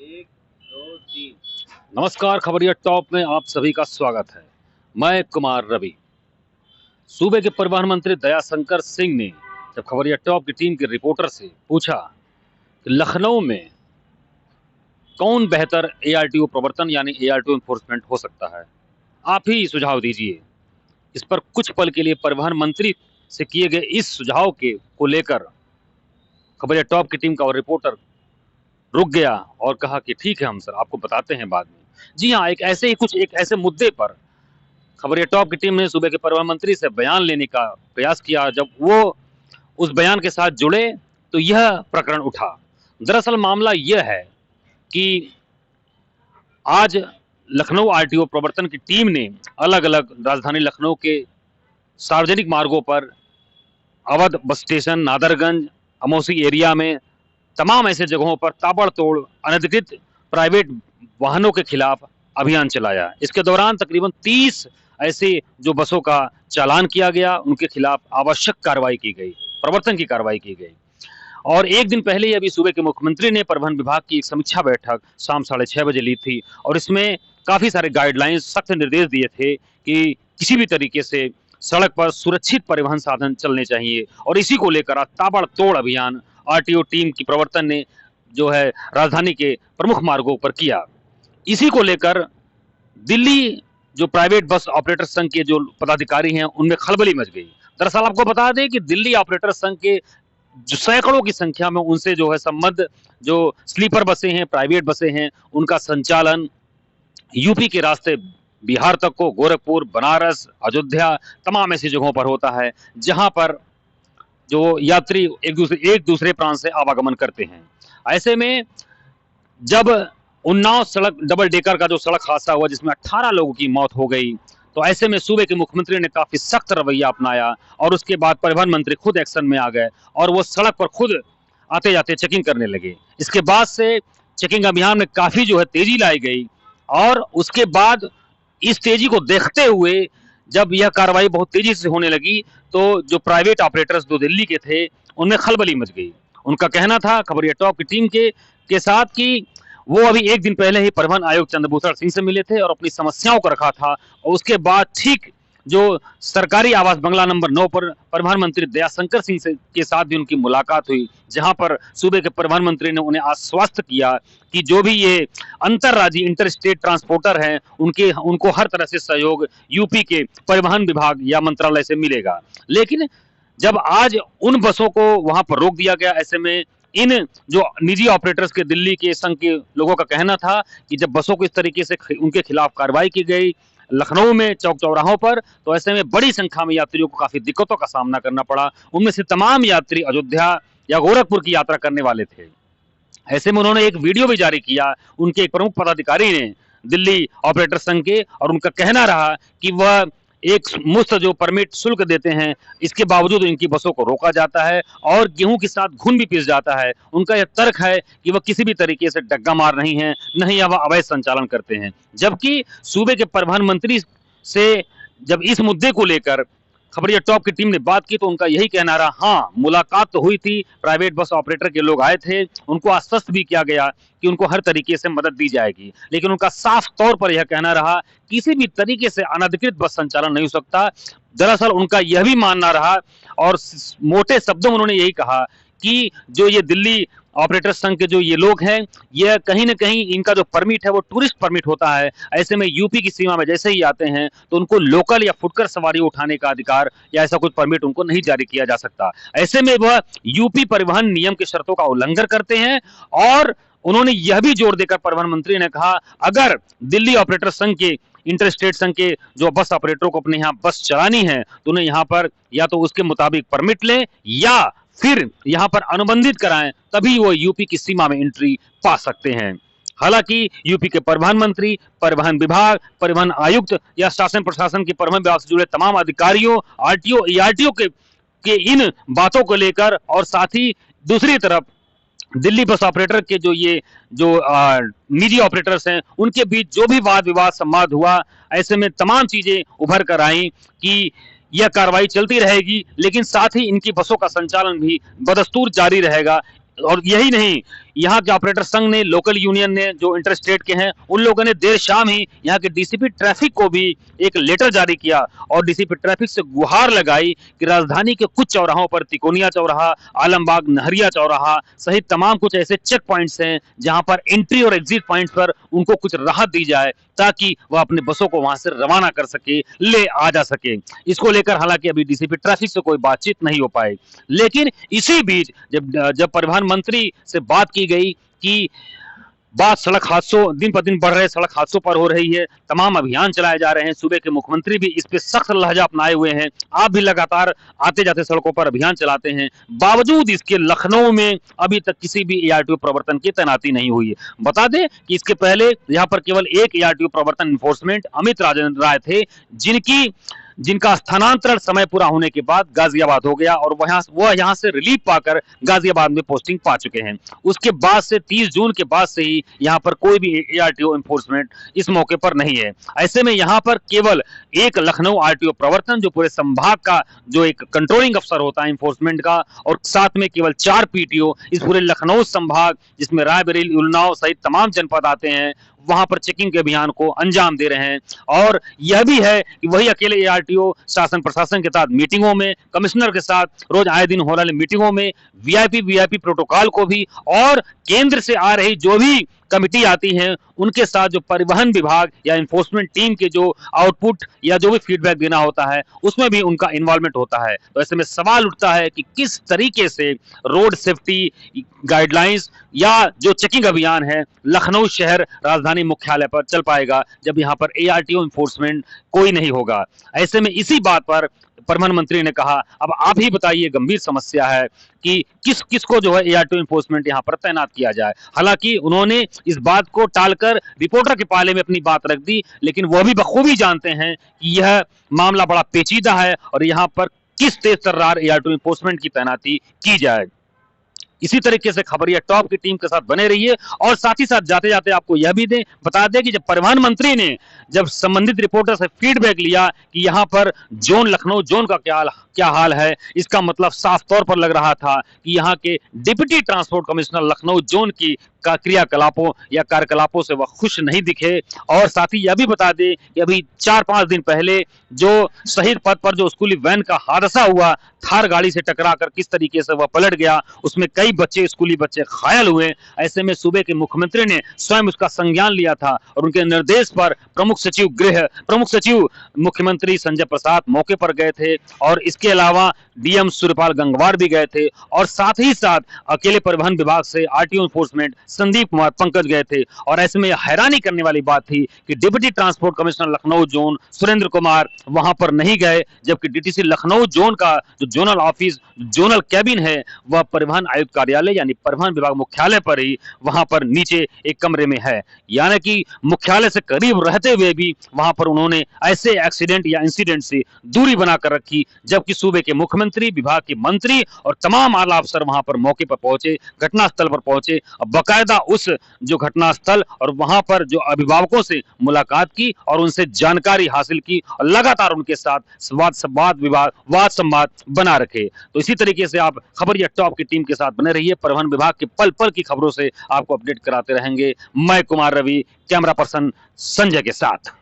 एक दो तीन। नमस्कार, खबरिया टॉप में आप सभी का स्वागत है। मैं कुमार रवि। सूबे के परिवहन मंत्री दयाशंकर सिंह ने जब खबरिया टॉप की टीम के रिपोर्टर से पूछा कि लखनऊ में कौन बेहतर एआरटीओ प्रवर्तन यानी एआरटीओ एनफोर्समेंट हो सकता है, आप ही सुझाव दीजिए। इस पर कुछ पल के लिए परिवहन मंत्री से किए गए इस सुझाव के को लेकर खबरिया टॉप की टीम का और रिपोर्टर रुक गया और कहा कि ठीक है, हम सर आपको बताते हैं बाद में। जी हाँ, एक ऐसे मुद्दे पर खबरिया टॉप की टीम ने सूबे के परिवहन मंत्री से बयान लेने का प्रयास किया। जब वो उस बयान के साथ जुड़े तो यह प्रकरण उठा। दरअसल मामला यह है कि आज लखनऊ आरटीओ प्रवर्तन की टीम ने अलग अलग राजधानी लखनऊ के सार्वजनिक मार्गों पर Awadh bus station, Nadarganj, Amausi area में तमाम ऐसे जगहों पर ताबड़तोड़ अनधिकृत प्राइवेट वाहनों के खिलाफ अभियान चलाया। इसके दौरान तकरीबन 30 ऐसे जो बसों का चालान किया गया, उनके खिलाफ आवश्यक कार्रवाई की गई, प्रवर्तन की कार्रवाई की गई। और एक दिन पहले ही अभी सूबे के मुख्यमंत्री ने परिवहन विभाग की एक समीक्षा बैठक शाम 6:30 बजे ली थी और इसमें काफी सारे गाइडलाइंस, सख्त निर्देश दिए थे कि किसी भी तरीके से सड़क पर सुरक्षित परिवहन साधन चलने चाहिए। और इसी को लेकर आज ताबड़तोड़ अभियान आरटीओ टीम की प्रवर्तन ने जो है राजधानी के प्रमुख मार्गों पर किया। इसी को लेकर दिल्ली जो प्राइवेट बस ऑपरेटर संघ के जो पदाधिकारी हैं उनमें खलबली मच गई। दरअसल आपको बता दें कि दिल्ली ऑपरेटर संघ के जो सैकड़ों की संख्या में उनसे जो है संबद्ध जो स्लीपर बसें हैं, प्राइवेट बसें हैं, उनका संचालन यूपी के रास्ते बिहार तक को गोरखपुर, बनारस, अयोध्या तमाम ऐसी जगहों पर होता है जहां पर जो यात्री एक दूसरे प्रांत से आवागमन करते हैं। ऐसे में जब उन्नाव सड़क डबल डेकर का जो सड़क हादसा हुआ जिसमें 18 लोगों की मौत हो गई, तो ऐसे में सूबे के मुख्यमंत्री ने काफी सख्त रवैया अपनाया और उसके बाद परिवहन मंत्री खुद एक्शन में आ गए और वो सड़क पर खुद आते जाते चेकिंग करने लगे। इसके बाद से चेकिंग अभियान में काफी जो है तेजी लाई गई और उसके बाद इस तेजी को देखते हुए जब यह कार्रवाई बहुत तेजी से होने लगी तो जो प्राइवेट ऑपरेटर्स जो दिल्ली के थे उनमें खलबली मच गई। उनका कहना था खबरिया टॉप की टीम के साथ कि वो अभी एक दिन पहले ही परिवहन आयुक्त चंद्रभूषण सिंह से मिले थे और अपनी समस्याओं को रखा था और उसके बाद ठीक जो सरकारी आवास बंगला नंबर 9 पर परिवहन मंत्री दयाशंकर सिंह के साथ भी उनकी मुलाकात हुई, जहां पर सूबे के परिवहन मंत्री ने उन्हें आश्वस्त किया कि जो भी ये अंतरराज्यीय इंटर स्टेट ट्रांसपोर्टर हैं उनको हर तरह से सहयोग यूपी के परिवहन विभाग या मंत्रालय से मिलेगा। लेकिन जब आज उन बसों को वहां पर रोक दिया गया, ऐसे में इन जो निजी ऑपरेटर्स के दिल्ली के संघ के लोगों का कहना था कि जब बसों को इस तरीके से उनके खिलाफ कार्रवाई की गई लखनऊ में चौक चौराहों पर, तो ऐसे में बड़ी संख्या में यात्रियों को काफी दिक्कतों का सामना करना पड़ा। उनमें से तमाम यात्री अयोध्या या गोरखपुर की यात्रा करने वाले थे। ऐसे में उन्होंने एक वीडियो भी जारी किया उनके एक प्रमुख पदाधिकारी ने दिल्ली ऑपरेटर संघ के, और उनका कहना रहा कि वह एक मुफ्त जो परमिट शुल्क देते हैं इसके बावजूद इनकी बसों को रोका जाता है और गेहूं के साथ घुन भी पीस जाता है। उनका यह तर्क है कि वह किसी भी तरीके से डग्गा मार नहीं है, नहीं वह अवैध संचालन करते हैं। जबकि सूबे के परिवहन मंत्री से जब इस मुद्दे को लेकर खबरिया टॉप की टीम ने बात की तो उनका यही कहना रहा, हाँ मुलाकात तो हुई थी, प्राइवेट बस ऑपरेटर के लोग आए थे, उनको आश्वस्त भी किया गया कि उनको हर तरीके से मदद दी जाएगी, लेकिन उनका साफ तौर पर यह कहना रहा किसी भी तरीके से अनधिकृत बस संचालन नहीं हो सकता। दरअसल उनका यह भी मानना रहा और मोटे शब्दों में उन्होंने यही कहा कि जो ये दिल्ली ऑपरेटर संघ के जो ये लोग हैं, ये कहीं ना कहीं इनका जो परमिट है वो टूरिस्ट परमिट होता है। ऐसे में यूपी की सीमा में जैसे ही आते हैं तो उनको लोकल या फुटकर सवारी उठाने का अधिकार या ऐसा कुछ परमिट उनको नहीं जारी किया जा सकता। ऐसे में वह यूपी परिवहन नियम की शर्तों का उल्लंघन करते हैं। और उन्होंने यह भी जोर देकर परिवहन मंत्री ने कहा, अगर दिल्ली ऑपरेटर संघ के इंटर स्टेट संघ के जो बस ऑपरेटरों को अपने यहाँ बस चलानी है तो उन्हें यहाँ पर या तो उसके मुताबिक परमिट लें या फिर यहाँ पर अनुबंधित कराएं, तभी वो यूपी की सीमा में एंट्री पा सकते हैं। हालांकि यूपी के परिवहन मंत्री, परिवहन विभाग, परिवहन आयुक्त या शासन प्रशासन के परिवहन विभाग से जुड़े तमाम अधिकारियों, आरटीओ, ईआरटीओ के इन बातों को लेकर और साथ ही दूसरी तरफ दिल्ली बस ऑपरेटर के जो निजी ऑपरेटर्स हैं उनके बीच जो भी वाद विवाद संवाद हुआ, ऐसे में तमाम चीजें उभर कर आई कि यह कार्रवाई चलती रहेगी, लेकिन साथ ही इनकी बसों का संचालन भी बदस्तूर जारी रहेगा। और यही नहीं, यहाँ के ऑपरेटर संघ ने, लोकल यूनियन ने, जो इंटर स्टेट के हैं, उन लोगों ने देर शाम ही यहाँ के डीसीपी ट्रैफिक को भी एक लेटर जारी किया और डीसीपी ट्रैफिक से गुहार लगाई कि राजधानी के कुछ चौराहों पर, तिकोनिया चौराहा, आलमबाग नहरिया चौराहा सहित तमाम कुछ ऐसे चेक पॉइंट्स हैं जहां पर एंट्री और एग्जिट पॉइंट्स पर उनको कुछ राहत दी जाए ताकि वह अपने बसों को वहां से रवाना कर सके, ले आ जा सके। इसको लेकर हालांकि अभी डीसीपी ट्रैफिक से कोई बातचीत नहीं हो पाई, लेकिन इसी बीच जब परिवहन मंत्री से बात की गई कि बात सड़क हादसों, दिन पर दिन बढ़ रहे सड़क हादसों पर हो रही है, तमाम अभियान चलाए जा रहे हैं, सूबे के मुख्यमंत्री भी इस पे सख्त लहजा अपनाए हुए हैं, आप भी लगातार आते जाते सड़कों पर अभियान चलाते हैं, बावजूद इसके लखनऊ में अभी तक किसी भी एआरटीओ प्रवर्तन की तैनाती नहीं हुई है। बता दें कि इसके पहले यहाँ पर केवल एक एआरटीओ प्रवर्तन इन्फोर्समेंट अमित राजेंद्र राय थे, जिनका स्थानांतरण समय पूरा होने के बाद गाजियाबाद हो गया और वह यहाँ से रिलीफ पाकर गाजियाबाद में पोस्टिंग पा चुके हैं। उसके बाद से 30 जून के बाद से ही यहाँ पर कोई भी एआरटीओ एनफोर्समेंट इस मौके पर नहीं है। ऐसे में यहाँ पर केवल एक लखनऊ आरटीओ प्रवर्तन, जो पूरे संभाग का जो एक कंट्रोलिंग अफसर होता है एनफोर्समेंट का, और साथ में केवल 4 पीटीओ इस पूरे लखनऊ संभाग, जिसमें रायबरेली, उन्नाव सहित तमाम जनपद आते हैं, वहां पर चेकिंग के अभियान को अंजाम दे रहे हैं। और यह भी है कि वही अकेले एआरटीओ शासन प्रशासन के साथ मीटिंगों में, कमिश्नर के साथ रोज आए दिन हो रहे मीटिंगों में वीआईपी प्रोटोकॉल को भी, और केंद्र से आ रही जो भी कमिटी आती है उनके साथ जो परिवहन विभाग या इन्फोर्समेंट टीम के जो आउटपुट या जो भी फीडबैक देना होता है उसमें भी उनका इन्वॉल्वमेंट होता है। तो ऐसे में सवाल उठता है कि किस तरीके से रोड सेफ्टी गाइडलाइंस या जो चेकिंग अभियान है लखनऊ शहर राजधानी मुख्यालय पर चल पाएगा जब यहाँ पर एआरटीओ इन्फोर्समेंट कोई नहीं होगा। ऐसे में इसी बात पर परिवहन मंत्री ने कहा, अब आप ही बताइए, गंभीर समस्या है कि किसको जो है एआरटीओ इन्फोर्समेंट यहाँ पर तैनात किया जाए। हालांकि उन्होंने इस बात को टालकर रिपोर्टर के पाले में अपनी बात रख दी, लेकिन वह भी बखूबी जानते हैं कि यह मामला बड़ा पेचीदा है और यहाँ पर किस तेज तर्रार एआरटीओ इन्फोर्समेंट की तैनाती की जाए। इसी तरीके से खबरिया टॉप की टीम के साथ बने रहिए और साथ ही साथ जाते जाते आपको यह भी बता दें कि जब परिवहन मंत्री ने जब संबंधित रिपोर्टर से फीडबैक लिया कि यहाँ पर जोन, लखनऊ जोन का क्या हाल है, इसका मतलब साफ तौर पर लग रहा था कि यहाँ के deputy transport commissioner Lucknow zone की क्रियाकलापों या कार्यकलापों से वह खुश नहीं दिखे। और साथ ही यह भी बता दें कि अभी 4-5 दिन पहले जो शहीद पथ पर जो स्कूली वैन का हादसा हुआ, थार गाड़ी से टकराकर किस तरीके से वह पलट गया, उसमें कई स्कूली बच्चे घायल हुए। ऐसे में सूबे के मुख्यमंत्री ने स्वयं उसका संज्ञान लिया था और उनके निर्देश पर प्रमुख सचिव मुख्यमंत्री संजय प्रसाद मौके पर गए थे और इसके अलावा डीएम सूर्यपाल गंगवार भी गए थे और साथ ही साथ अकेले परिवहन विभाग से आरटीओ एनफोर्समेंट संदीप कुमार पंकज गए थे। और ऐसे में हैरानी करने वाली बात थी कि deputy transport commissioner Lucknow zone Surendra Kumar वहां पर नहीं गए, जबकि डीटीसी लखनऊ जोन का जो जोनल ऑफिस, जोनल कैबिन है, वह परिवहन आयुक्त कार्यालय यानी परिवहन विभाग मुख्यालय पर ही वहां पर नीचे एक कमरे में है। यानी कि मुख्यालय से करीब रहते हुए भी वहां पर उन्होंने ऐसे एक्सीडेंट या इंसिडेंट से दूरी बनाकर रखी, जबकि सूबे के मुख्यमंत्री, विभाग के मंत्री और तमाम आला अफसर वहां पर मौके पर पहुंचे, घटनास्थल पर पहुंचे, बकायदा उस जो घटनास्थल और वहां पर जो अभिभावकों से मुलाकात की और उनसे जानकारी हासिल की और लगातार उनके साथ वाद संवाद बना रखे। तो इसी तरीके से आप खबरिया टॉप की टीम के साथ बने रहिए। परिवहन विभाग की पल पल की खबरों से आपको अपडेट कराते रहेंगे। मैं कुमार रवि, कैमरा पर्सन संजय के साथ।